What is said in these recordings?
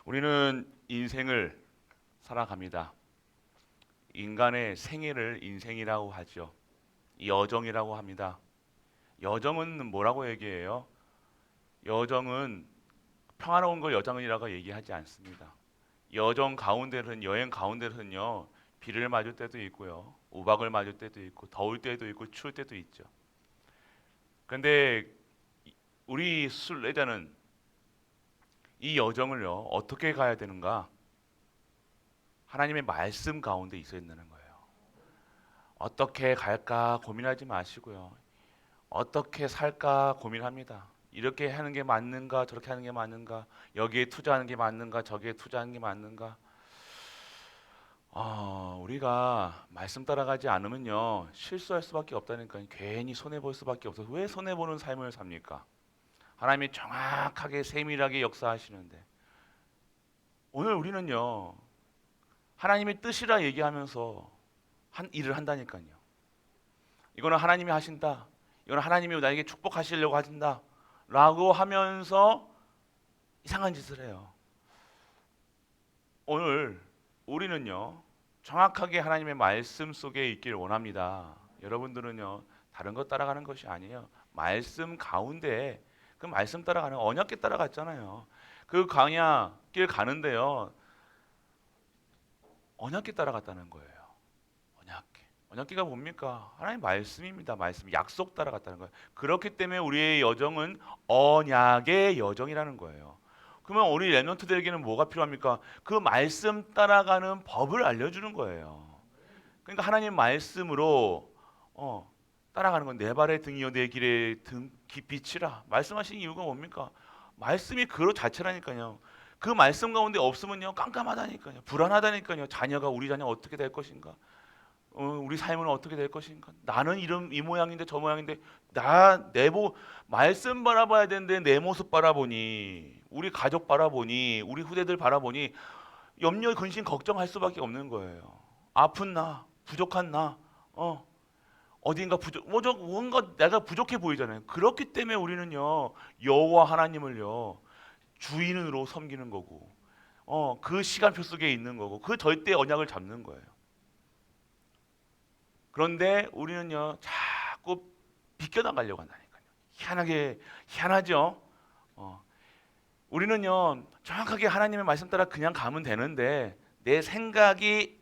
우리는 인생을 살아갑니다. 인간의 생애를 인생이라고 하죠. 여정이라고 합니다. 여정은 뭐라고 얘기해요? 여정은 평화로운 걸 여정이라고 얘기하지 않습니다. 여정 가운데는 여행 가운데는요 비를 맞을 때도 있고요 우박을 맞을 때도 있고 더울 때도 있고 추울 때도 있죠. 그런데 우리 순례자는 이 여정을요 어떻게 가야 되는가? 하나님의 말씀 가운데 있어야 된다는 거예요. 어떻게 갈까 고민하지 마시고요. 어떻게 살까 고민합니다. 이렇게 하는 게 맞는가 저렇게 하는 게 맞는가 여기에 투자하는 게 맞는가 저기에 투자하는 게 맞는가. 우리가 말씀 따라가지 않으면요 실수할 수밖에 없다니까요. 괜히 손해볼 수밖에 없어서 왜 손해보는 삶을 삽니까? 하나님이 정확하게 세밀하게 역사하시는데 오늘 우리는요 하나님의 뜻이라 얘기하면서 한 일을 한다니까요. 이거는 하나님이 하신다. 이거는 하나님이 나에게 축복하시려고 하신다. 라고 하면서 이상한 짓을 해요. 오늘 우리는요 정확하게 하나님의 말씀 속에 있기를 원합니다. 여러분들은요 다른 것 따라가는 것이 아니에요. 말씀 가운데 그 말씀 따라가는 언약궤 따라갔잖아요. 그 광야 길 가는데요 언약궤 따라갔다는 거예요. 언약궤. 언약궤가 뭡니까? 하나님 말씀입니다. 말씀 약속 따라갔다는 거예요. 그렇기 때문에 우리의 여정은 언약의 여정이라는 거예요. 그러면 우리 렘넌트들에게는 뭐가 필요합니까? 그 말씀 따라가는 법을 알려주는 거예요. 그러니까 하나님 말씀으로 따라가는 건 내 발의 등이요 내 길의 등 깊이 치라. 말씀하신 이유가 뭡니까? 말씀이 그로 자체라니까요. 그 말씀 가운데 없으면요 깜깜하다니까요. 불안하다니까요. 자녀가 우리 자녀 어떻게 될 것인가? 우리 삶은 어떻게 될 것인가? 나는 이런 이 모양인데 저 모양인데 말씀 바라봐야 되는데 내 모습 바라보니 우리 가족 바라보니 우리 후대들 바라보니 염려 근심 걱정할 수밖에 없는 거예요. 아픈 나 부족한 나 어딘가 뭔가 내가 부족해 보이잖아요. 그렇기 때문에 우리는요 여호와 하나님을요 주인으로 섬기는 거고 그 시간표 속에 있는 거고 그 절대 언약을 잡는 거예요. 그런데 우리는요 자꾸 비껴나가려고 한다니까요. 희한하죠. 우리는요 정확하게 하나님의 말씀 따라 그냥 가면 되는데 내 생각이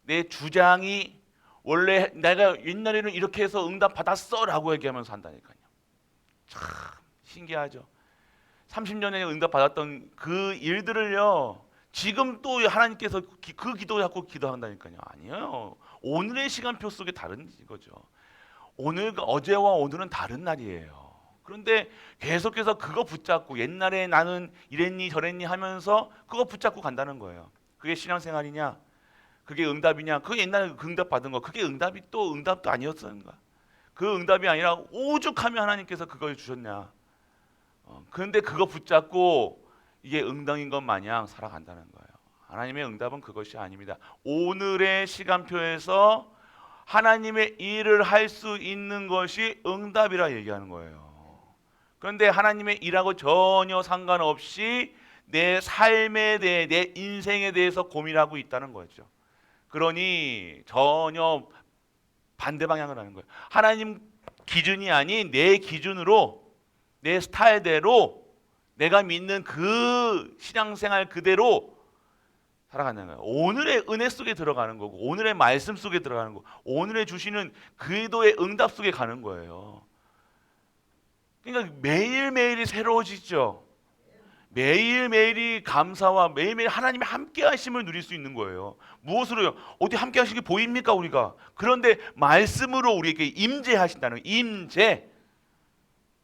내 주장이 원래 내가 옛날에는 이렇게 해서 응답 받았어라고 얘기하면서 한다니까요. 참 신기하죠. 30년에 응답 받았던 그 일들을요 지금 또 하나님께서 그 기도 자꾸 기도한다니까요. 아니에요. 오늘의 시간표 속에 다른 거죠. 어제와 오늘은 다른 날이에요. 그런데 계속해서 그거 붙잡고 옛날에 나는 이랬니 저랬니 하면서 그거 붙잡고 간다는 거예요. 그게 신앙생활이냐? 그게 응답이냐? 그게 옛날에 응답 받은 거. 그게 응답이 또 응답도 아니었던가? 그 응답이 아니라 오죽하면 하나님께서 그걸 주셨냐? 그런데 그거 붙잡고 이게 응답인 것 마냥 살아간다는 거예요. 하나님의 응답은 그것이 아닙니다. 오늘의 시간표에서 하나님의 일을 할 수 있는 것이 응답이라 얘기하는 거예요. 그런데 하나님의 일하고 전혀 상관없이 내 삶에 대해 내 인생에 대해서 고민하고 있다는 거죠. 그러니 전혀 반대 방향을 하는 거예요. 하나님 기준이 아닌 내 기준으로 내 스타일대로 내가 믿는 그 신앙생활 그대로 살아가는 거예요. 오늘의 은혜 속에 들어가는 거고 오늘의 말씀 속에 들어가는 거고 오늘의 주시는 그리도의 응답 속에 가는 거예요. 그러니까 매일매일이 새로워지죠. 매일매일이 감사와 매일매일 하나님의 함께 하심을 누릴 수 있는 거예요. 무엇으로요? 어디 함께 하시는 게 보입니까 우리가? 그런데 말씀으로 우리에게 임재하신다는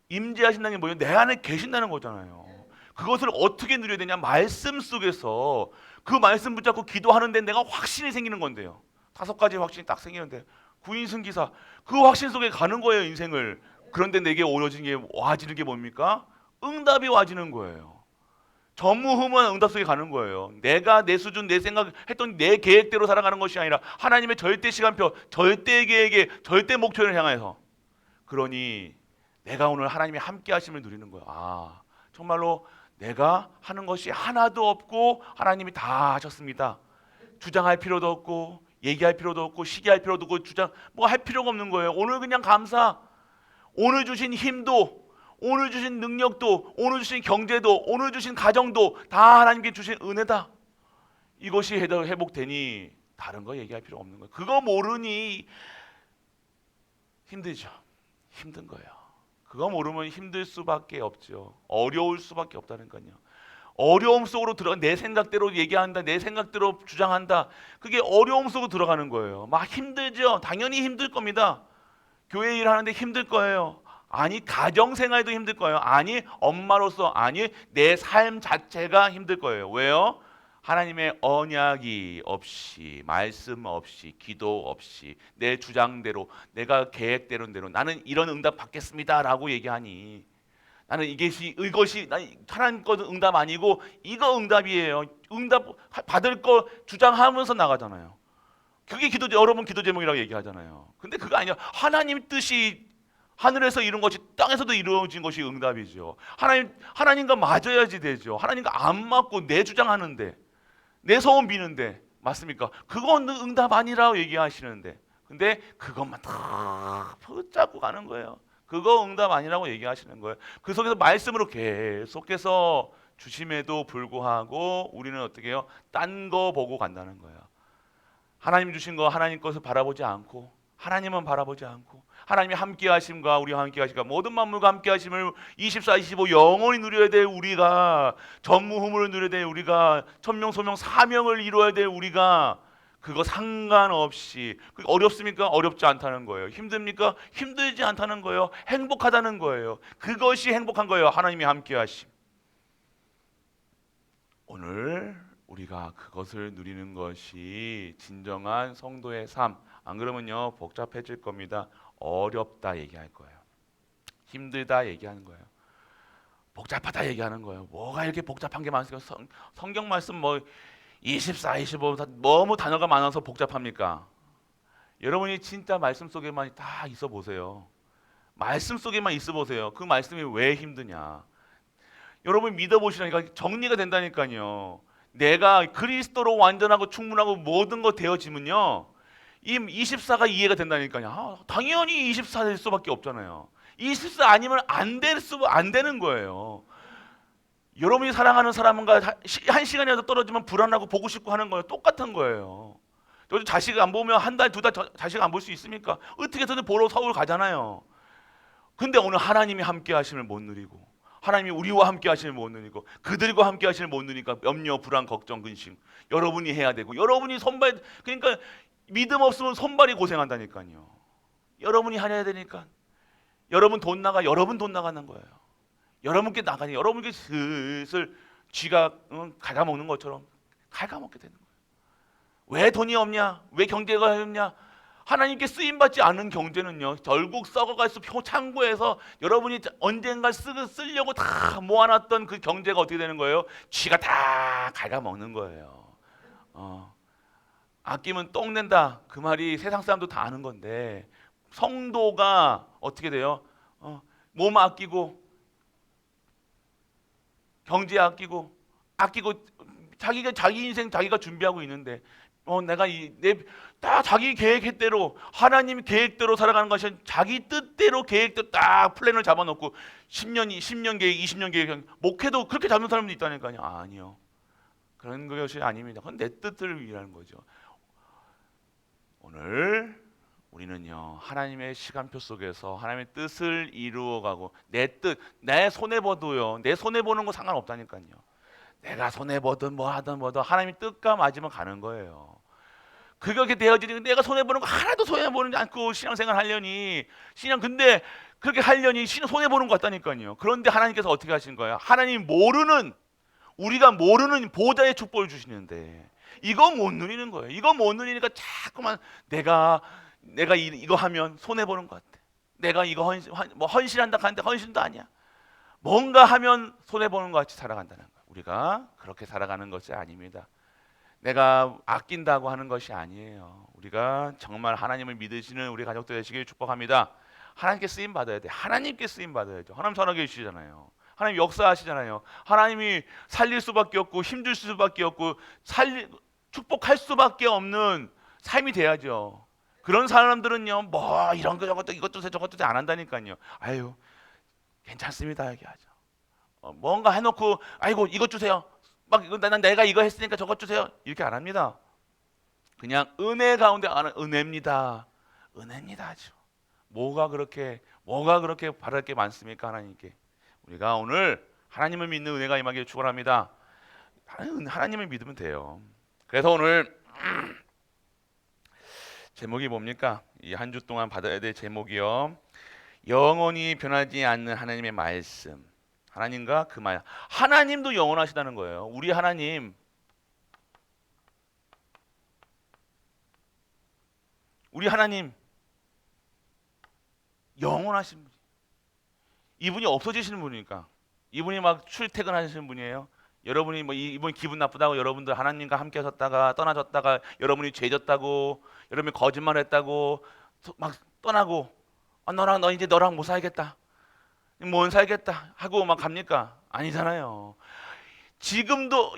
임재하신다는 게 뭐예요? 내 안에 계신다는 거잖아요. 그것을 어떻게 누려야 되냐? 말씀 속에서 그 말씀 붙잡고 기도하는데 내가 확신이 생기는 건데요. 5가지 확신이 딱 생기는데 구인승기사 그 확신 속에 가는 거예요 인생을. 그런데 내게 와지는 게 뭡니까? 응답이 와지는 거예요. 전무후무한 응답 속에 가는 거예요. 내가 내 수준 내 생각 했던 내 계획대로 살아가는 것이 아니라 하나님의 절대 시간표 절대 계획에 절대 목표를 향해서. 그러니 내가 오늘 하나님의 함께 하심을 누리는 거예요. 정말로 내가 하는 것이 하나도 없고 하나님이 다 하셨습니다. 주장할 필요도 없고 얘기할 필요도 없고 시기할 필요도 없고 주장 뭐 할 필요가 없는 거예요. 오늘 그냥 감사. 오늘 주신 힘도, 오늘 주신 능력도, 오늘 주신 경제도, 오늘 주신 가정도 다 하나님께 주신 은혜다. 이것이 회복되니 다른 거 얘기할 필요 없는 거예요. 그거 모르니 힘들죠. 힘든 거예요. 그거 모르면 힘들 수밖에 없죠. 어려울 수밖에 없다니까요. 어려움 속으로 들어가 내 생각대로 얘기한다, 내 생각대로 주장한다. 그게 어려움 속으로 들어가는 거예요. 막 힘들죠. 당연히 힘들 겁니다. 교회 일하는데 힘들 거예요. 아니 가정 생활도 힘들 거예요. 아니 엄마로서 아니 내 삶 자체가 힘들 거예요. 왜요? 하나님의 언약이 없이 말씀 없이 기도 없이 내 주장대로 내가 계획대로 나는 이런 응답 받겠습니다라고 얘기하니 나는 이것이 하나님 거 응답 아니고 이거 응답이에요. 응답 받을 거 주장하면서 나가잖아요. 그게 여러분 기도 제목이라고 얘기하잖아요. 근데 그거 아니야. 하나님 뜻이 하늘에서 이룬 것이 땅에서도 이루어진 것이 응답이죠. 하나님과 맞아야지 되죠. 하나님과 안 맞고 내 주장하는데 내 소원 비는데 맞습니까? 그건 응답 아니라고 얘기하시는데 근데 그것만 다 붙잡고 가는 거예요. 그거 응답 아니라고 얘기하시는 거예요. 그 속에서 말씀으로 계속해서 주심에도 불구하고 우리는 어떻게 해요? 딴 거 보고 간다는 거예요. 하나님 주신 거 하나님 것을 바라보지 않고 하나님은 바라보지 않고 하나님이 함께 하심과 우리와 함께 하심과 모든 만물과 함께 하심을 24, 25 영원히 누려야 될 우리가 전무후무를 누려야 될 우리가 천명소명 사명을 이루어야 될 우리가 그거 상관없이 어렵습니까? 어렵지 않다는 거예요. 힘듭니까? 힘들지 않다는 거예요. 행복하다는 거예요. 그것이 행복한 거예요. 하나님이 함께 하심. 오늘 우리가 그것을 누리는 것이 진정한 성도의 삶. 안 그러면요 복잡해질 겁니다. 어렵다 얘기할 거예요. 힘들다 얘기하는 거예요. 복잡하다 얘기하는 거예요. 뭐가 이렇게 복잡한 게 많습니까? 성경 말씀 뭐 24, 25 너무 단어가 많아서 복잡합니까? 여러분이 진짜 말씀 속에만 다 있어 보세요. 말씀 속에만 있어 보세요. 그 말씀이 왜 힘드냐? 여러분 믿어보시라니까 정리가 된다니까요. 내가 그리스도로 완전하고 충분하고 모든 거 되어지면요 이 24가 이해가 된다니까요. 당연히 24 될 수밖에 없잖아요. 24 아니면 안 되는 거예요. 여러분이 사랑하는 사람과 한 시간이라도 떨어지면 불안하고 보고 싶고 하는 거예요. 똑같은 거예요. 요즘 자식 안 보면 한 달, 두 달 자식 안 볼 수 있습니까? 어떻게 해서든 보러 서울 가잖아요. 근데 오늘 하나님이 함께 하심을 못 누리고 하나님이 우리와 함께 하심을 못 누리고 그들과 함께 하심을 못 누리니까 염려, 불안, 걱정, 근심 여러분이 해야 되고 여러분이 그러니까 믿음 없으면 손발이 고생한다니까요. 여러분이 해야 되니까 여러분 돈 나가는 거예요. 여러분께 나가니 여러분께 슬슬 쥐가 갉아먹는 것처럼 갉아먹게 되는 거예요. 왜 돈이 없냐? 왜 경제가 없냐? 하나님께 쓰임받지 않은 경제는요 결국 썩어가서 창고에서 여러분이 언젠가 쓰려고 다 모아놨던 그 경제가 어떻게 되는 거예요? 쥐가 다 갉아먹는 거예요. 아끼면 똥 낸다 그 말이 세상 사람도 다 아는 건데 성도가 어떻게 돼요? 몸 아끼고 경제 아끼고 자기 인생 자기가 준비하고 있는데 내가 딱 자기 계획대로 하나님 계획대로 살아가는 것이 자기 뜻대로 계획대로 딱 플랜을 잡아놓고 10년 계획, 20년 계획 목회도 그렇게 잡는 사람도 있다니까요. 아니요. 그런 것이 아닙니다. 그건 내 뜻을 위한 거죠. 오늘 우리는요 하나님의 시간표 속에서 하나님의 뜻을 이루어가고 내 손해보도요 내 손해보는 거 상관없다니까요. 내가 손해보든 뭐 하든 하나님의 뜻과 맞으면 가는 거예요. 그렇게 되어지니 내가 손해보는 거 하나도 손해보지 않고 신앙생활 하려니 근데 그렇게 하려니 손해보는 것 같다니까요. 그런데 하나님께서 어떻게 하시는 거예요? 하나님 우리가 모르는 보좌의 축복을 주시는데 이거 못 누리는 거예요. 이거 못 누리니까 자꾸만 내가 이거 하면 손해보는 것 같아. 내가 이거 헌신한다 하는데 헌신도 아니야. 뭔가 하면 손해보는 것 같이 살아간다는 거예요. 우리가 그렇게 살아가는 것이 아닙니다. 내가 아낀다고 하는 것이 아니에요. 우리가 정말 하나님을 믿으시는 우리 가족들 되시길 축복합니다. 하나님께 쓰임 받아야 돼. 하나님께 쓰임 받아야죠. 하나님 살아계시잖아요. 하나님 역사하시잖아요. 하나님이 살릴 수밖에 없고 힘줄 수밖에 없고 축복할 수밖에 없는 삶이 돼야죠. 그런 사람들은요, 뭐 이런 거 저것도 이것도 저것도 안 한다니까요. 아유, 괜찮습니다 얘기하죠. 뭔가 해놓고 아이고 이것 주세요. 막 난 내가 이거 했으니까 저것 주세요. 이렇게 안 합니다. 그냥 은혜 가운데 은혜입니다. 은혜입니다 하죠. 뭐가 그렇게 바랄 게 많습니까 하나님께? 우리가 오늘 하나님을 믿는 은혜가 임하기를 축원합니다. 하나님을 믿으면 돼요. 그래서 오늘 제목이 뭡니까? 이 한 주 동안 받아야 될 제목이요. 영원히 변하지 않는 하나님의 말씀. 하나님과 그 말. 하나님도 영원하시다는 거예요. 우리 하나님 영원하신 분. 이분이 없어지시는 분이니까. 이분이 막 출퇴근하시는 분이에요. 여러분이 뭐 이분이 기분 나쁘다고 여러분들 하나님과 함께 하셨다가 떠나셨다가 여러분이 죄졌다고 여러분이 거짓말했다고 막 떠나고 너 이제 너랑 못 살겠다. 못 살겠다 하고 막 갑니까? 아니잖아요. 지금도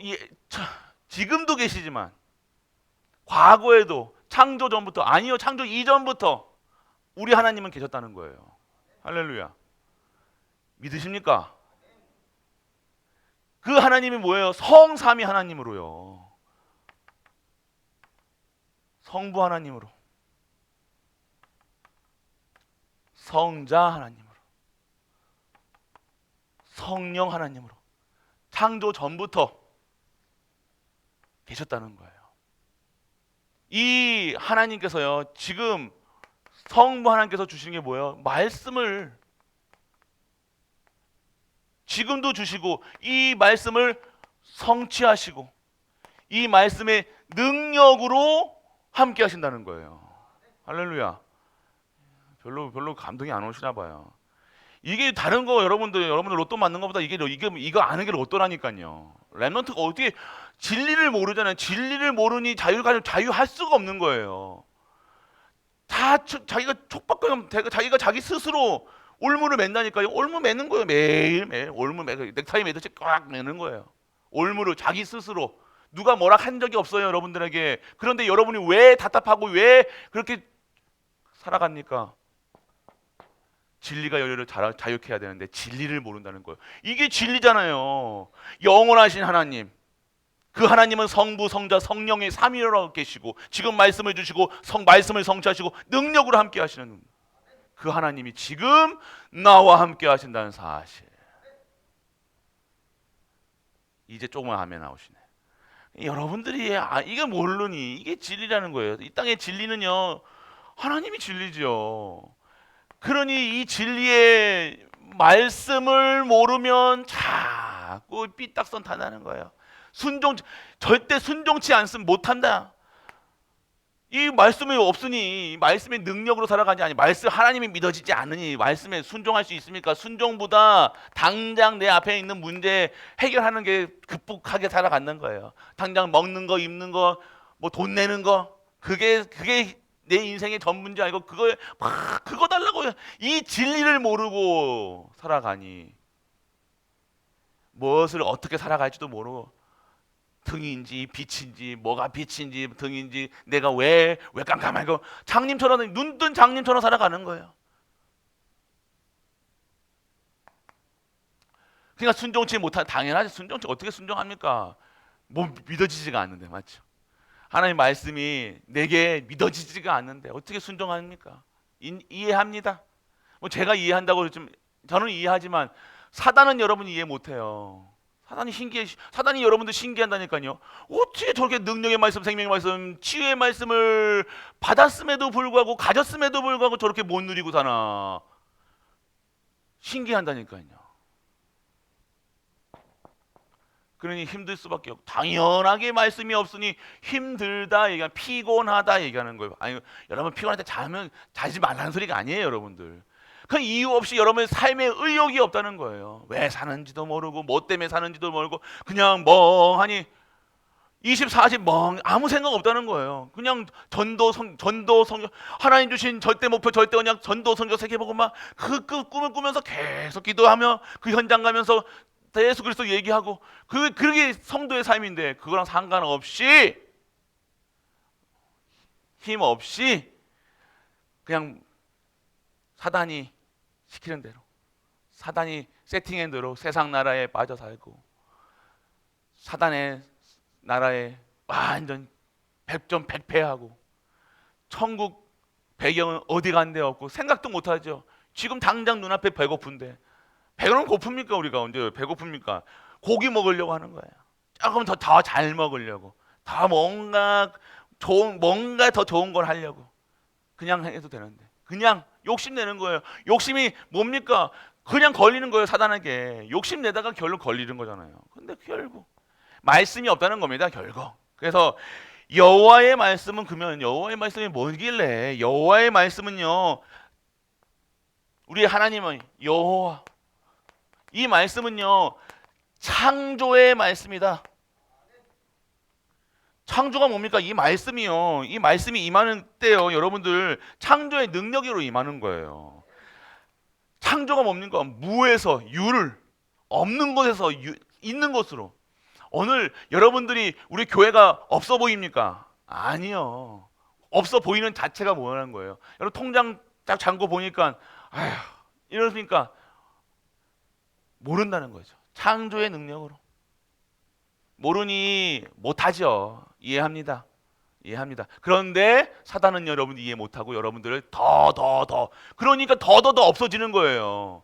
지금도 계시지만 과거에도 창조 전부터 아니요 창조 이전부터 우리 하나님은 계셨다는 거예요. 할렐루야. 믿으십니까? 그 하나님이 뭐예요? 성삼위 하나님으로요. 성부 하나님으로, 성자 하나님으로, 성령 하나님으로 창조 전부터 계셨다는 거예요. 이 하나님께서요 지금 성부 하나님께서 주신 게 뭐예요? 말씀을 지금도 주시고 이 말씀을 성취하시고 이 말씀의 능력으로 함께 하신다는 거예요. 할렐루야. 별로 감동이 안 오시나 봐요. 이게 다른 거 여러분들 로또 맞는 것보다 이거 아는 게 로또라니까요. 랩런트가 어떻게 진리를 모르잖아요. 진리를 모르니 자유할 수가 없는 거예요. 다 자기가 촉박감 자기가 자기 스스로 올무를 맨다니까요. 올무 매는 거예요. 매일매일 올무 매고 넥타이 매듯이 꽉 매는 거예요. 올무를 자기 스스로. 누가 뭐라 한 적이 없어요 여러분들에게. 그런데 여러분이 왜 답답하고 왜 그렇게 살아갑니까? 진리가 열려를 자유케 해야 되는데 진리를 모른다는 거예요. 이게 진리잖아요. 영원하신 하나님, 그 하나님은 성부, 성자, 성령의 삼위로 계시고 지금 말씀을 주시고 말씀을 성취하시고 능력으로 함께 하시는 그 하나님이 지금 나와 함께 하신다는 사실. 이제 조금만 하면 나오시네. 여러분들이 이게 모르니 이게 진리라는 거예요. 이 땅의 진리는요 하나님이 진리죠. 그러니 이 진리의 말씀을 모르면 자꾸 삐딱선 타나는 거예요. 절대 순종치 않으면 못한다. 이 말씀이 없으니 말씀의 능력으로 살아가지 않니 말씀 하나님이 믿어지지 않으니 말씀에 순종할 수 있습니까? 순종보다 당장 내 앞에 있는 문제 해결하는 게 극복하게 살아가는 거예요. 당장 먹는 거, 입는 거, 뭐 돈 내는 거 그게 내 인생의 전 문제 아니고 그거 달라고 이 진리를 모르고 살아가니 무엇을 어떻게 살아갈지도 모르고 등인지 빛인지 뭐가 빛인지 등인지 내가 왜 깜깜하고 장님처럼 눈 뜬 장님처럼 살아가는 거예요. 그러니까 순종치 못한 당연하지. 순종치 어떻게 순종합니까? 뭐 믿어지지가 않는데 맞죠? 하나님 말씀이 내게 믿어지지가 않는데 어떻게 순종합니까? 이해합니다. 뭐 제가 이해한다고 저는 이해하지만 사단은 여러분이 이해 못해요. 사단이 여러분들 신기한다니까요. 어떻게 저렇게 능력의 말씀, 생명의 말씀, 치유의 말씀을 받았음에도 불구하고 가졌음에도 불구하고 저렇게 못 누리고 사나. 신기한다니까요. 그러니 힘들 수밖에 없고 당연하게 말씀이 없으니 힘들다 얘기하는 피곤하다 얘기하는 거예요. 아니 여러분 피곤할 때 자지 말라는 소리가 아니에요 여러분들. 그 이유 없이 여러분의 삶에 의욕이 없다는 거예요. 왜 사는지도 모르고 뭐 때문에 사는지도 모르고 그냥 멍하니 24시 아무 생각 없다는 거예요. 그냥 전도 성경, 하나님 주신 절대 목표, 절대 언약, 전도 성경 세계보고 막 그 꿈을 꾸면서 계속 기도하며 그 현장 가면서 예수 그리스도 얘기하고 그게 성도의 삶인데, 그거랑 상관없이 힘 없이 그냥 사단이 시키는 대로, 사단이 세팅한 대로 세상 나라에 빠져 살고, 사단의 나라에 완전 백전백패하고, 천국 배경은 어디 간 데 없고 생각도 못하죠. 지금 당장 눈앞에 배고픈데, 배는 고픕니까? 우리가 언제 배고픕니까? 고기 먹으려고 하는 거예요. 조금 더 잘 먹으려고, 더 뭔가 더 좋은 걸 하려고 그냥 해도 되는데, 그냥 욕심내는 거예요. 욕심이 뭡니까? 그냥 걸리는 거예요. 사단에게 욕심내다가 결국 걸리는 거잖아요. 근데 결국 말씀이 없다는 겁니다, 결국. 그래서 여호와의 말씀은, 그러면 여호와의 말씀이 뭐길래? 여호와의 말씀은요, 우리 하나님은 여호와, 이 말씀은요 창조의 말씀이다. 창조가 뭡니까? 이 말씀이요, 이 말씀이 임하는 때요, 여러분들 창조의 능력으로 임하는 거예요. 창조가 뭡니까? 무에서 유를, 없는 곳에서 있는 곳으로. 오늘 여러분들이 우리 교회가 없어 보입니까? 아니요. 없어 보이는 자체가 뭐라는 거예요? 여러분 통장 딱 잔고 보니까 아휴 이러니까 모른다는 거죠. 창조의 능력으로. 모르니 못하죠. 이해합니다. 이해합니다. 그런데 사단은 여러분 이해 못하고 여러분들을 더 그러니까 더 없어지는 거예요.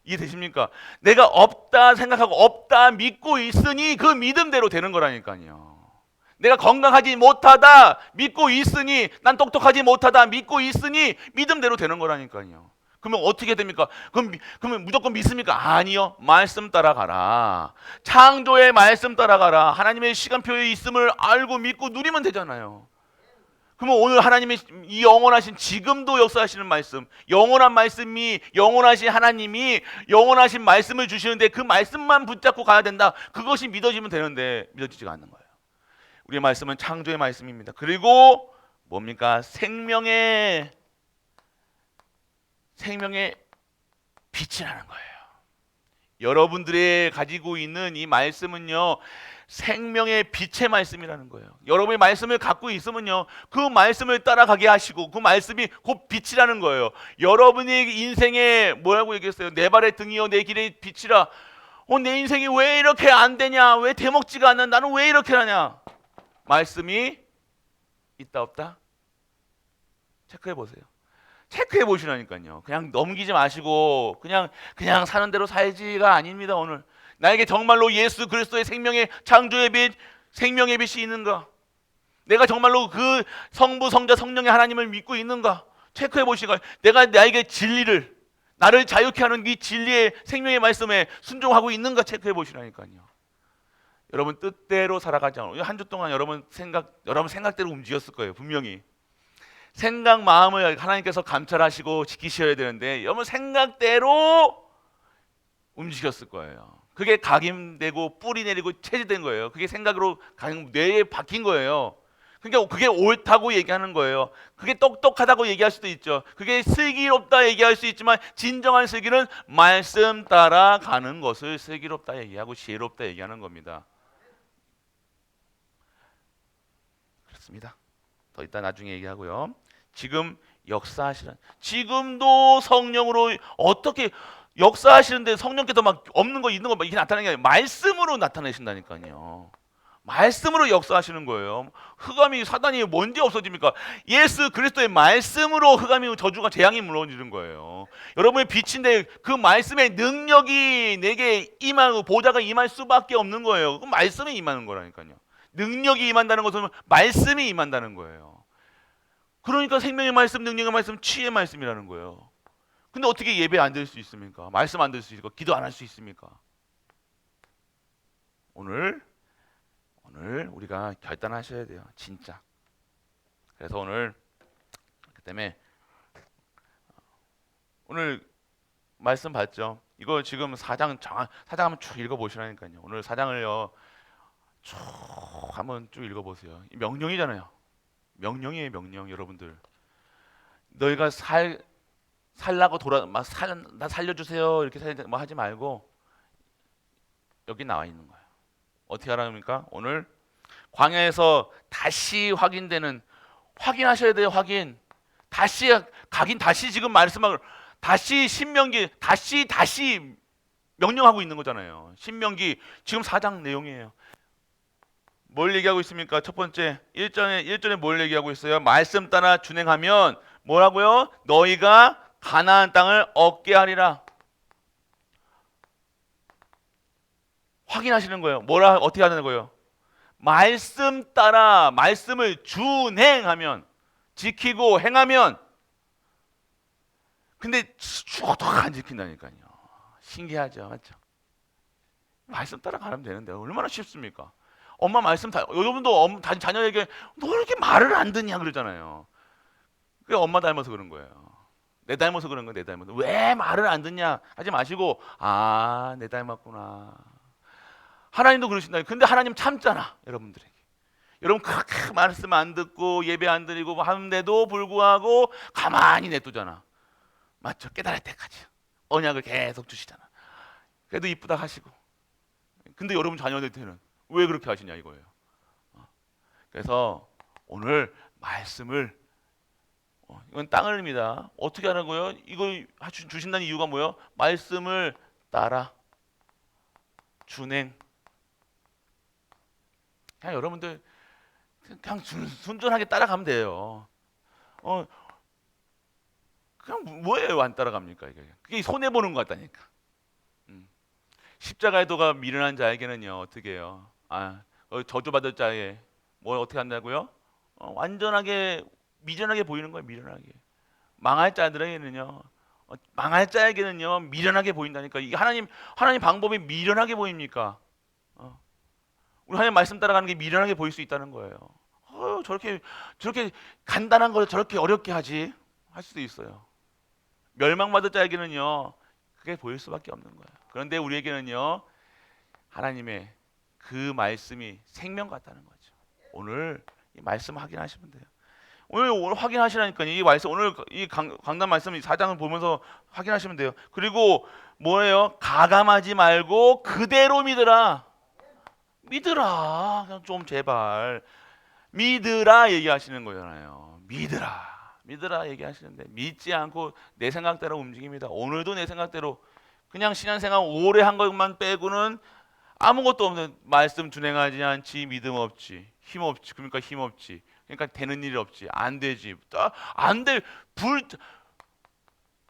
이해되십니까? 내가 없다 생각하고 없다 믿고 있으니 그 믿음대로 되는 거라니까요. 내가 건강하지 못하다 믿고 있으니, 난 똑똑하지 못하다 믿고 있으니 믿음대로 되는 거라니까요. 그러면 어떻게 됩니까? 그러면 무조건 믿습니까? 아니요. 말씀 따라가라. 창조의 말씀 따라가라. 하나님의 시간표에 있음을 알고 믿고 누리면 되잖아요. 그러면 오늘 하나님의 이 영원하신, 지금도 역사하시는 말씀, 영원한 말씀이, 영원하신 하나님이 영원하신 말씀을 주시는데 그 말씀만 붙잡고 가야 된다. 그것이 믿어지면 되는데 믿어지지가 않는 거예요. 우리의 말씀은 창조의 말씀입니다. 그리고 뭡니까? 생명의 빛이라는 거예요. 여러분들의 가지고 있는 이 말씀은요, 생명의 빛의 말씀이라는 거예요. 여러분의 말씀을 갖고 있으면요, 그 말씀을 따라가게 하시고, 그 말씀이 곧 빛이라는 거예요. 여러분의 인생에 뭐라고 얘기했어요? 내 발의 등이요 내 길의 빛이라. 내 인생이 왜 이렇게 안 되냐? 왜 대먹지가 않나? 나는 왜 이렇게 하냐? 말씀이 있다 없다? 체크해 보세요. 체크해 보시라니까요. 그냥 넘기지 마시고 그냥 사는 대로 살지가 아닙니다. 오늘 나에게 정말로 예수 그리스도의 생명의 창조의 빛, 생명의 빛이 있는가? 내가 정말로 그 성부, 성자, 성령의 하나님을 믿고 있는가? 체크해 보시고, 내가 나에게 진리를, 나를 자유케 하는 이 진리의 생명의 말씀에 순종하고 있는가? 체크해 보시라니까요. 여러분 뜻대로 살아가지 않아요. 한 주 동안 여러분 생각대로 움직였을 거예요. 분명히. 생각, 마음을 하나님께서 감찰하시고 지키셔야 되는데 여러분 생각대로 움직였을 거예요. 그게 각인되고 뿌리 내리고 체질된 거예요. 그게 생각으로 뇌에 박힌 거예요. 그러니까 그게 옳다고 얘기하는 거예요. 그게 똑똑하다고 얘기할 수도 있죠. 그게 슬기롭다 얘기할 수 있지만 진정한 슬기는 말씀 따라가는 것을 슬기롭다 얘기하고 지혜롭다 얘기하는 겁니다. 그렇습니다. 더 이따 나중에 얘기하고요. 지금 역사하시는, 지금도 성령으로 어떻게 역사하시는데 성령께서 막 없는 거 있는 거 막 이렇게 나타나는 게 아니라 말씀으로 나타내신다니까요. 말씀으로 역사하시는 거예요. 흑암이, 사단이 뭔데 없어집니까? 예수 그리스도의 말씀으로 흑암이, 저주가, 재앙이 무너지는 거예요. 여러분의 빛인데 그 말씀의 능력이 내게 임하고 보좌가 임할 수밖에 없는 거예요. 그 말씀이 임하는 거라니까요. 능력이 임한다는 것은 말씀이 임한다는 거예요. 그러니까 생명의 말씀, 능력의 말씀, 치의 말씀이라는 거예요. 근데 어떻게 예배 안 드릴 수 있습니까? 말씀 안 드릴 수 있고 기도 안 할 수 있습니까? 오늘 우리가 결단하셔야 돼요. 진짜. 그래서 오늘 그 때문에 오늘 말씀 봤죠? 이거 지금 4장 한번 쭉 읽어보시라니까요. 오늘 4장을요 쭉 한번 쭉 읽어보세요. 명령이잖아요. 명령이에요, 명령. 여러분들, 너희가 살라고 나 살려주세요 이렇게 뭐 하지 말고 여기 나와 있는 거예요. 어떻게 하라니까? 오늘 광야에서 다시 확인하셔야 돼요. 확인. 다시 각인 다시 지금 말씀을 다시 신명기 다시 명령하고 있는 거잖아요. 신명기 지금 4장 내용이에요. 뭘 얘기하고 있습니까? 첫 번째 1절에 뭘 얘기하고 있어요? 말씀 따라 준행하면 뭐라고요? 너희가 가나안 땅을 얻게 하리라. 확인하시는 거예요. 어떻게 하는 거예요? 말씀 따라 말씀을 준행하면, 지키고 행하면. 근데 죽어도 안 지킨다니까요. 신기하죠, 맞죠? 말씀 따라 가면 되는데 얼마나 쉽습니까? 엄마 말씀 여러분도 자녀에게 너 왜 이렇게 말을 안 듣냐 그러잖아요. 그게 엄마 닮아서 그런 거예요. 내 닮아서 그런 거예요. 내 닮아서. 왜 말을 안 듣냐 하지 마시고, 내 닮았구나. 하나님도 그러신다. 근데 하나님 참잖아, 여러분들에게. 여러분 그렇게 말씀 안 듣고 예배 안 드리고 하는데도 불구하고 가만히 냅두잖아. 맞죠? 깨달을 때까지 언약을 계속 주시잖아. 그래도 이쁘다 하시고. 근데 여러분 자녀들한테는 왜 그렇게 하시냐 이거예요. 그래서 오늘 말씀을, 이건 땅을입니다. 어떻게 하는 거예요? 이거 주신다는 이유가 뭐예요? 말씀을 따라 준행. 그냥 여러분들 그냥 순전하게 따라가면 돼요. 그냥 뭐예요? 안 따라갑니까? 그게 손해 보는 것 같다니까. 십자가의 도가 미련한 자에게는요 어떻게 해요? 저주받을 자에 뭐 어떻게 한다고요? 완전하게 미련하게 보이는 거예요. 미련하게. 망할 자들에게는요, 망할 자에게는요 미련하게 보인다니까. 이게 하나님 방법이 미련하게 보입니까? 우리 하나님 말씀 따라가는 게 미련하게 보일 수 있다는 거예요. 저렇게 간단한 걸 저렇게 어렵게 하지 할 수도 있어요. 멸망받을 자에게는요 그게 보일 수밖에 없는 거예요. 그런데 우리에게는요 하나님의 그 말씀이 생명 같다는 거죠. 오늘 이 말씀 확인하시면 돼요. 오늘 확인하시라니까. 이 말씀, 오늘 이 강단 말씀 4장을 보면서 확인하시면 돼요. 그리고 뭐예요? 가감하지 말고 그대로 믿으라. 그냥 좀 제발 믿으라 얘기하시는 거잖아요. 믿으라 얘기하시는데 믿지 않고 내 생각대로 움직입니다. 오늘도 내 생각대로 그냥 신앙생활 오래 한 것만 빼고는 아무것도 없는, 말씀 준행하지 않지, 믿음 없지, 힘 없지. 그러니까 힘 없지. 그러니까 되는 일 없지. 안 되지. 안 돼.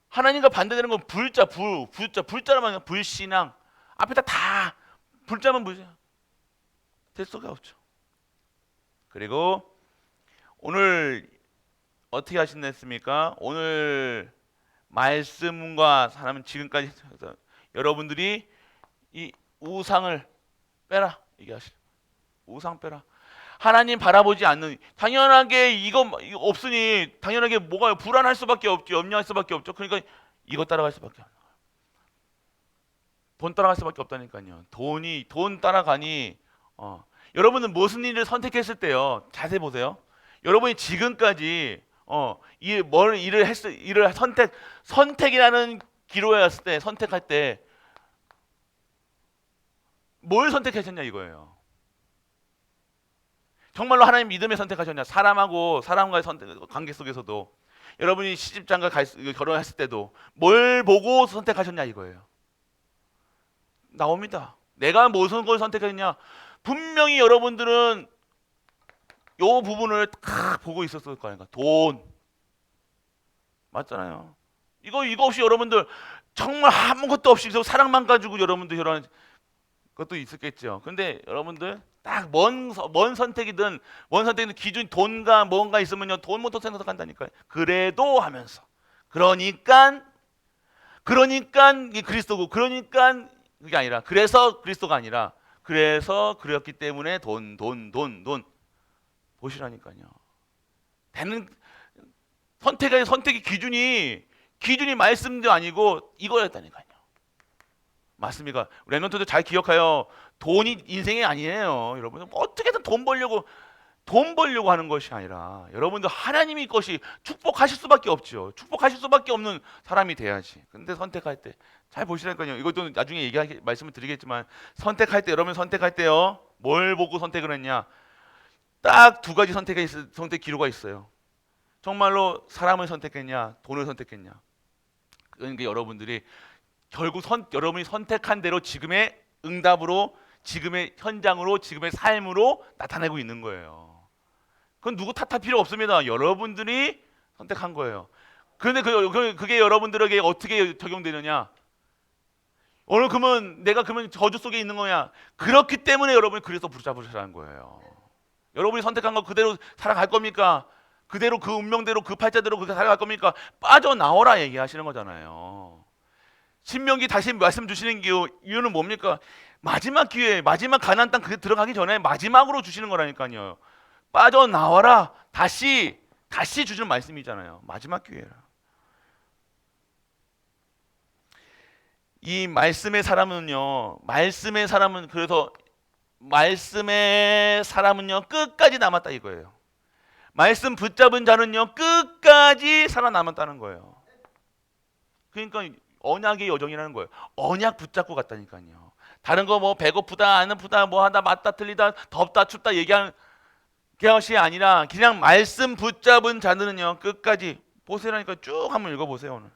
하나님과 반대되는 건 불자라면 불신앙. 앞에다 다 불자면 될 수가 없죠. 그리고 오늘 어떻게 하신댔습니까? 오늘 말씀과 사람은 지금까지 여러분들이 이 우상을 빼라 얘기하시죠. 우상 빼라. 하나님 바라보지 않는, 당연하게 이거 없으니 당연하게 뭐가 불안할 수밖에 없지, 염려할 수밖에 없죠. 그러니까 이거 따라갈 수밖에 없는 거예요. 돈 따라갈 수밖에 없다니까요. 돈 따라가니 여러분은 무슨 일을 선택했을 때요, 자세히 보세요. 여러분이 지금까지 일을 선택이라는 기로에 왔을 때, 선택할 때 뭘 선택하셨냐 이거예요. 정말로 하나님 믿음에 선택하셨냐? 사람과의 관계 속에서도, 여러분이 시집장가 결혼했을 때도 뭘 보고 선택하셨냐 이거예요. 나옵니다. 내가 무슨 걸 선택했냐? 분명히 여러분들은 요 부분을 다 보고 있었을 거니까. 돈. 맞잖아요. 이거 없이 여러분들 정말 아무것도 없이 사랑만 가지고 여러분들 결혼한 것도 있었겠죠. 근데 여러분들 딱 먼 선택이든 기준 돈과 뭔가 있으면요 돈부터 생각한다니까요. 그래도 하면서 그러니까 이 그리스도고, 그러니까 그게 아니라, 그래서 그리스도가 아니라, 그래서 그랬기 때문에 돈 보시라니까요. 되는 선택의 기준이 말씀도 아니고 이거였다니까요. 맞습니까? 랩런트도 잘 기억하여. 돈이 인생이 아니에요. 여러분 어떻게든 돈 벌려고 하는 것이 아니라 여러분들 하나님이 것이 축복하실 수밖에 없죠. 축복하실 수밖에 없는 사람이 돼야지. 근데 선택할 때 잘 보시라니까요. 이것도 나중에 말씀을 드리겠지만 선택할 때 여러분 선택할 때요. 뭘 보고 선택을 했냐? 딱 두 가지 선택 기로가 있어요. 정말로 사람을 선택했냐, 돈을 선택했냐. 그러니까 여러분들이 결국 여러분이 선택한 대로 지금의 응답으로, 지금의 현장으로, 지금의 삶으로 나타내고 있는 거예요. 그건 누구 탓할 필요 없습니다. 여러분들이 선택한 거예요. 그런데 그게 여러분들에게 어떻게 적용되느냐? 오늘 내가 그러면 저주 속에 있는 거냐? 그렇기 때문에 여러분이 그래서 붙잡으시라는 거예요. 여러분이 선택한 거 그대로 살아갈 겁니까? 그대로 그 운명대로 그 팔자대로 그렇게 살아갈 겁니까? 빠져나오라 얘기하시는 거잖아요. 신명기 다시 말씀 주시는 이유는 뭡니까? 마지막 기회, 마지막 가나안 땅 들어가기 전에 마지막으로 주시는 거라니까요. 빠져나와라. 다시 주시는 말씀이잖아요. 마지막 기회라. 이 말씀의 사람은요. 그래서 말씀의 사람은요 끝까지 남았다 이거예요. 말씀 붙잡은 자는요 끝까지 살아남았다는 거예요. 그러니까 언약의 여정이라는 거예요. 언약 붙잡고 갔다니까요. 다른 거 뭐 배고프다 안 아프다 뭐 하다 맞다 틀리다 덥다 춥다 얘기하는 것이 아니라 그냥 말씀 붙잡은 자들은요 끝까지 보세요라니까 쭉 한번 읽어보세요 오늘.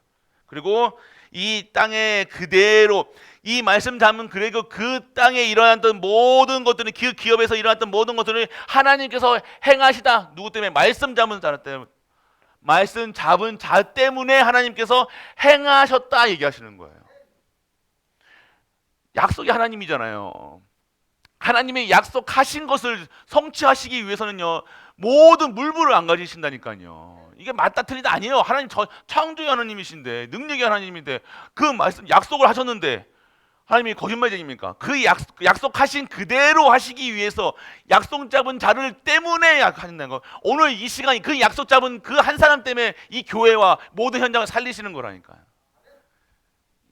그리고 이 땅에 그대로 이 말씀 잡은 그리고 그 땅에 일어났던 모든 것들은 그 기업에서 일어났던 모든 것들을 하나님께서 행하시다. 누구 때문에? 말씀 잡은 자 때문에. 말씀 잡은 자 때문에 하나님께서 행하셨다 얘기하시는 거예요. 약속이 하나님이잖아요. 하나님의 약속하신 것을 성취하시기 위해서는요 모든 물불을 안 가지신다니까요. 이게 맞다 틀리다 아니에요. 하나님 창조의 하나님이신데 능력의 하나님인데 그 말씀 약속을 하셨는데 하나님이 거짓말쟁입니까? 그 약속하신 그대로 하시기 위해서 약속 잡은 자를 때문에 하신다는 거. 오늘 이 시간이 그 약속 잡은 그 한 사람 때문에 이 교회와 모든 현장을 살리시는 거라니까요.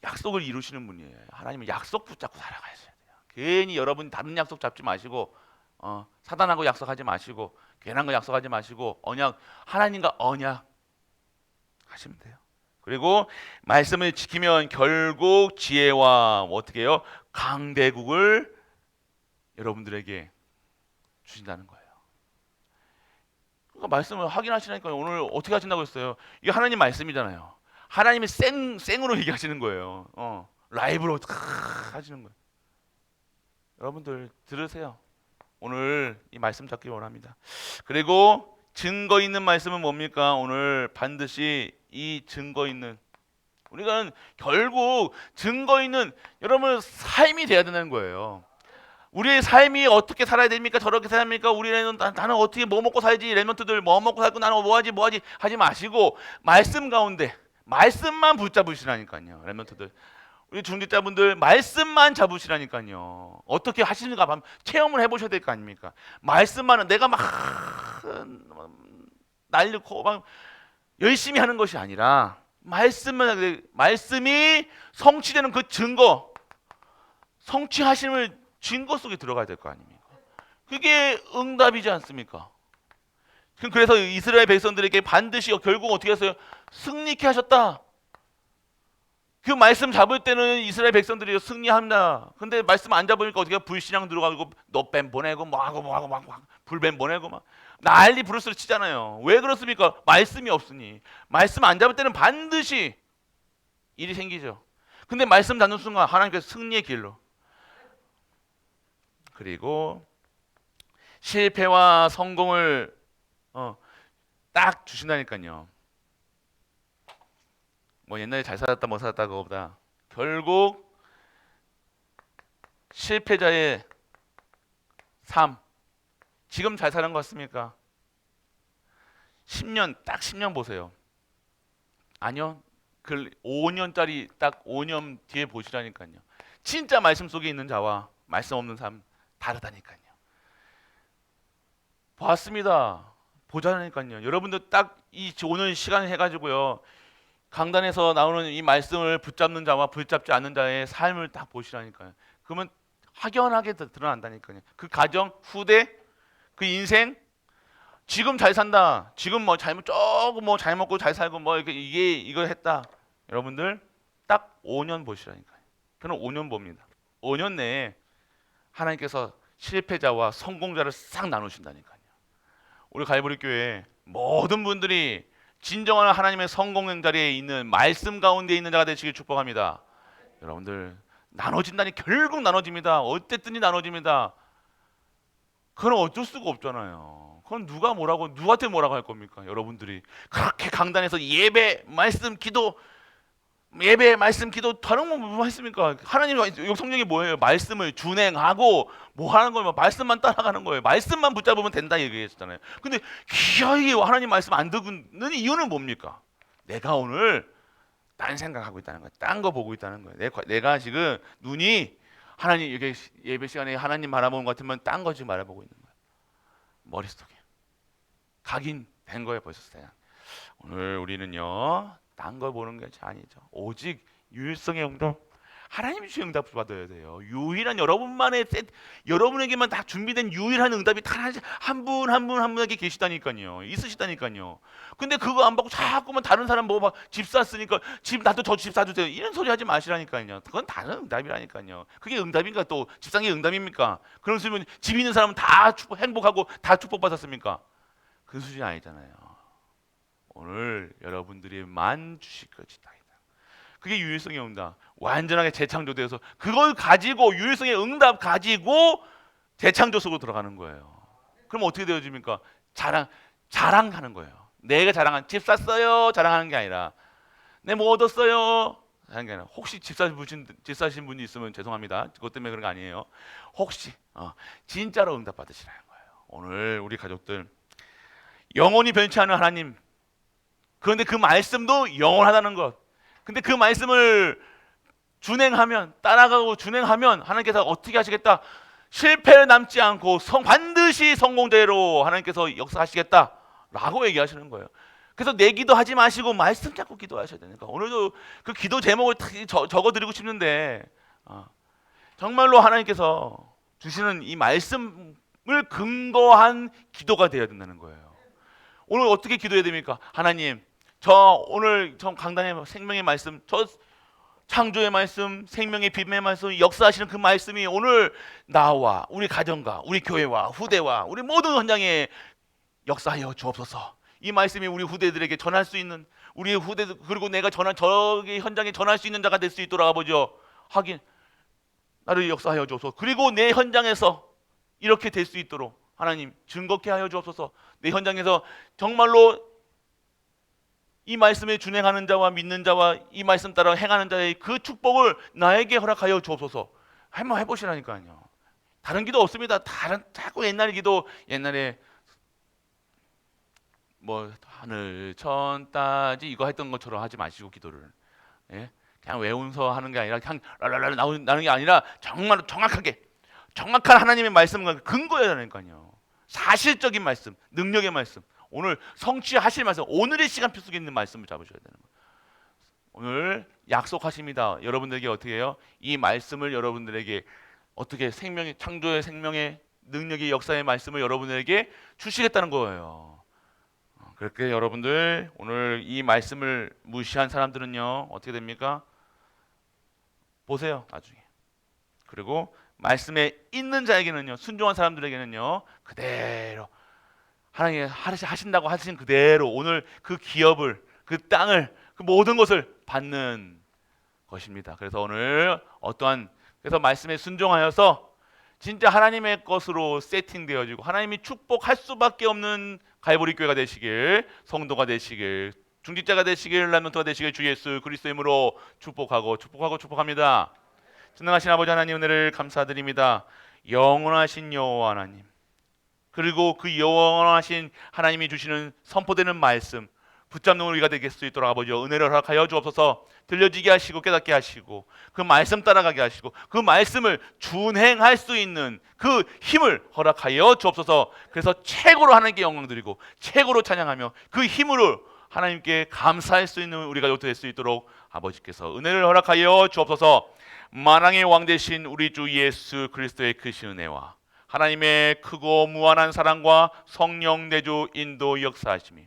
약속을 이루시는 분이에요. 하나님은 약속 붙잡고 살아가셔야 돼요. 괜히 여러분 다른 약속 잡지 마시고 사단하고 약속하지 마시고 괜한 거 약속하지 마시고 하나님과 언약 하시면 돼요. 그리고 말씀을 지키면 결국 지혜와 어떻게 해요? 강대국을 여러분들에게 주신다는 거예요. 그러니까 말씀을 확인하시니까 오늘 어떻게 하신다고 했어요? 이게 하나님 말씀이잖아요. 하나님이 생으로 얘기하시는 거예요. 라이브로 하시는 거예요. 여러분들 들으세요. 오늘 이 말씀 잡기 원합니다. 그리고 증거 있는 말씀은 뭡니까? 오늘 반드시 이 증거 있는 우리가 결국 증거 있는 여러분 삶이 돼야 되는 거예요. 우리의 삶이 어떻게 살아야 됩니까? 저렇게 살아야 됩니까? 나는 어떻게 뭐 먹고 살지? 랩런트들 뭐 먹고 살고 나는 뭐 하지 하지 마시고 말씀 가운데 말씀만 붙잡으시라니까요. 랩런트들 우리 중직자분들 말씀만 잡으시라니까요. 어떻게 하시는가 한번 체험을 해보셔야 될 거 아닙니까? 말씀만은 내가 막 날리고 막 열심히 하는 것이 아니라 말씀이 성취되는 그 증거, 성취하심을 증거 속에 들어가야 될 거 아닙니까? 그게 응답이지 않습니까? 그래서 이스라엘 백성들에게 반드시 결국 어떻게 했어요? 승리케 하셨다. 그 말씀 잡을 때는 이스라엘 백성들이 승리합니다. 근데 말씀 안 잡으니까 어떻게 불신앙 들어가고 너뱀 보내고 뭐하고 막 불뱀 보내고 막 난리 부르스를 치잖아요. 왜 그렇습니까? 말씀이 없으니. 말씀 안 잡을 때는 반드시 일이 생기죠. 근데 말씀 잡는 순간 하나님께서 승리의 길로. 그리고 실패와 성공을 딱 주신다니까요. 뭐 옛날에 잘 살았다 못 살았다 그거보다 결국 실패자의 삶 지금 잘 사는 것 같습니까? 10년 딱 10년 보세요. 아니요. 그 5년짜리 딱 5년 뒤에 보시라니까요. 진짜 말씀 속에 있는 자와 말씀 없는 삶 다르다니까요. 봤습니다. 보자니까요. 여러분들 딱 이 오늘 시간 해가지고요. 강단에서 나오는 이 말씀을 붙잡는 자와 붙잡지 않는 자의 삶을 딱 보시라니까요. 그러면 확연하게 드러난다니까요. 그 가정, 후대, 그 인생, 지금 잘 산다. 지금 뭐 잘못 조금 뭐 잘 먹고 잘 살고 뭐 이게 이거 했다. 여러분들 딱 5년 보시라니까요. 저는 5년 봅니다. 5년 내에 하나님께서 실패자와 성공자를 싹 나누신다니까요. 우리 갈보리 교회 모든 분들이 진정한 하나님의 성공의 자리에 있는 말씀 가운데 있는 자가 되시길 축복합니다. 여러분들 나눠진다니 결국 나눠집니다. 어쨌든지 나눠집니다. 그건 어쩔 수가 없잖아요. 그건 누가 뭐라고 누구한테 뭐라고 할 겁니까? 여러분들이 그렇게 강단에서 예배, 말씀, 기도 다른 건 뭐 했습니까? 하나님 성령이 뭐예요? 말씀을 준행하고 뭐 하는 거예요? 말씀만 따라가는 거예요. 말씀만 붙잡으면 된다 얘기했잖아요. 근데 기어이 하나님 말씀 안 듣는 이유는 뭡니까? 내가 오늘 딴 생각하고 있다는 거예요. 딴 거 보고 있다는 거예요. 내가 지금 눈이 하나님 이게 예배 시간에 하나님 바라보는 것 같으면 딴 거 지금 바라보고 있는 거예요. 머릿속에 각인된 거예요 벌써. 오늘 우리는요 딴 걸 보는 게 아니죠. 오직 유일성의 응답, 하나님이 주신 응답을 받아야 돼요. 유일한 여러분에게만 다 준비된 유일한 응답이 한 분 한 분에게 계시다니까요. 있으시다니까요. 근데 그거 안 받고 자꾸만 다른 사람 뭐 집 샀으니까 나도 저 집 사주세요. 이런 소리 하지 마시라니까요. 그건 다른 응답이라니까요. 그게 응답인가? 또 집상의 응답입니까? 그런 수면 집 있는 사람은 다 행복하고 다 축복받았습니까? 그 수준이 아니잖아요. 오늘 여러분들이만 주실 것이다. 그게 유일성의 응답. 완전하게 재창조되어서 그걸 가지고 유일성의 응답 가지고 재창조 속으로 들어가는 거예요. 그럼 어떻게 되어집니까? 자랑하는 거예요. 내가 집 샀어요 자랑하는 게 아니라 내 뭐 얻었어요 하는 게 아니라 혹시 집 사신 분이 있으면 죄송합니다. 그것 때문에 그런 거 아니에요. 혹시 진짜로 응답 받으시라는 거예요. 오늘 우리 가족들 영원히 변치 않는 하나님, 그런데 그 말씀도 영원하다는 것. 근데 그 말씀을 따라가고 준행하면 하나님께서 어떻게 하시겠다? 실패를 남지 않고 반드시 성공대로 하나님께서 역사하시겠다라고 얘기하시는 거예요. 그래서 내 기도하지 마시고 말씀 잡고 기도하셔야 되니까 오늘도 그 기도 제목을 적어드리고 싶은데 정말로 하나님께서 주시는 이 말씀을 근거한 기도가 되어야 된다는 거예요. 오늘 어떻게 기도해야 됩니까? 하나님, 오늘 강단의 생명의 말씀, 창조의 말씀, 생명의 빛의 말씀, 역사하시는 그 말씀이 오늘 나와 우리 가정과 우리 교회와 후대와 우리 모든 현장에 역사하여 주옵소서. 이 말씀이 우리 후대들에게 전할 수 있는, 우리 후대 그리고 내가 저기 현장에 전할 수 있는 자가 될 수 있도록 아버지요 하긴 나를 역사하여 주옵소서. 그리고 내 현장에서 이렇게 될 수 있도록 하나님 증거케 하여 주옵소서. 내 현장에서 정말로 이 말씀에 준행하는 자와 믿는 자와 이 말씀 따라 행하는 자의 그 축복을 나에게 허락하여 주옵소서. 한번 해보시라니까요. 다른 기도 없습니다. 자꾸 옛날에 뭐 하늘 천 따지 이거 했던 것처럼 하지 마시고 기도를 그냥 외운서 하는 게 아니라 그냥 랄랄랄 나오는 게 아니라 정말 정확한 하나님의 말씀과 근거해야 되니까요. 사실적인 말씀, 능력의 말씀, 오늘 성취하실 말씀, 오늘의 시간표 속에 있는 말씀을 잡으셔야 되는 거예요. 오늘 약속하십니다. 여러분들에게 어떻게 해요? 이 말씀을 여러분들에게 어떻게 창조의 생명의 능력의 역사의 말씀을 여러분들에게 주시겠다는 거예요. 그렇게 여러분들 오늘 이 말씀을 무시한 사람들은요 어떻게 됩니까? 보세요 나중에. 그리고 말씀에 있는 자에게는요, 순종한 사람들에게는요 그대로 하나님이 하신다고 하신 그대로 오늘 그 기업을, 그 땅을, 그 모든 것을 받는 것입니다. 그래서 오늘 그래서 말씀에 순종하여서 진짜 하나님의 것으로 세팅되어지고 하나님이 축복할 수밖에 없는 갈보리 교회가 되시길, 성도가 되시길, 중직자가 되시길, 람넌트가 되시길 주 예수 그리스도의 이름으로 축복합니다. 전능하신 아버지 하나님 은혜를 감사드립니다. 영원하신 여호와 하나님, 그리고 그 영원하신 하나님이 주시는 선포되는 말씀 붙잡는 우리가 되게 수 있도록 아버지 은혜를 허락하여 주옵소서. 들려지게 하시고 깨닫게 하시고 그 말씀 따라가게 하시고 그 말씀을 준행할 수 있는 그 힘을 허락하여 주옵소서. 그래서 최고로 하나님께 영광 드리고 최고로 찬양하며 그 힘으로 하나님께 감사할 수 있는 우리 가족 될 수 있도록 아버지께서 은혜를 허락하여 주옵소서. 만왕의 왕 되신 우리 주 예수 그리스도의 크신 은혜와 하나님의 크고 무한한 사랑과 성령 내주 인도 역사하심이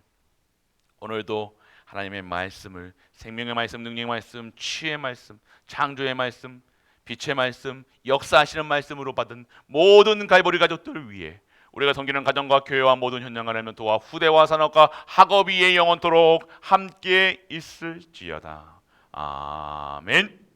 오늘도 하나님의 말씀을 생명의 말씀, 능력의 말씀, 치유의 말씀, 창조의 말씀, 빛의 말씀, 역사하시는 말씀으로 받은 모든 갈보리 가족들을 위해 우리가 섬기는 가정과 교회와 모든 현장과 렘넌트와 후대와 산업과 학업 위에 영원토록 함께 있을지어다. 아멘.